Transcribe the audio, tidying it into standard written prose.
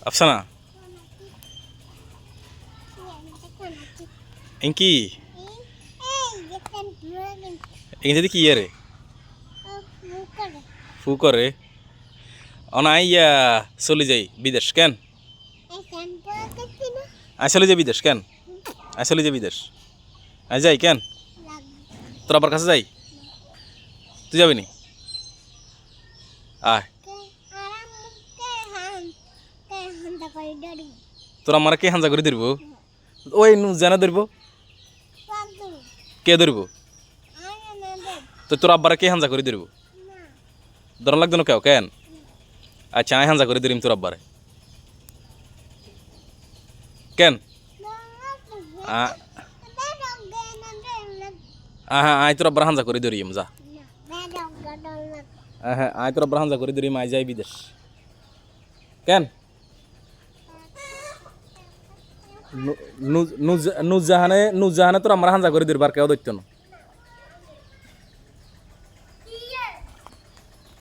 আফসানা এঙ্কি এঙ্কি যদি কি রে ফু করে অনাই চলে যাই বিদেশ কেন আই চলে যাই বিদেশ কেন আই চলে যাই বিদেশ আই যাই কেন তোর আবার কাছে যাই তুই যাবি নি আয় তোর আমার কে হাঞ্জা করে ধরব ওই জানা ধরব কে ধরব তো তোর আব্বার কে হাঞ্জা করে ধরব ধর লাগতো না কেউ কেন আচ্ছা আই হাঞ্জা করে ধরিম তোর আব্বারে কেন হ্যাঁ আই তোর আব্বার হাঞ্জা করে ধরিম যা হ্যাঁ আই তোর আব্বার হাঞ্জা করে ধরিম আই যাই বিদেশ কেন নুজাহানে তোর আমার হাঞ্জা করে ধরবার কেউ ধরতো না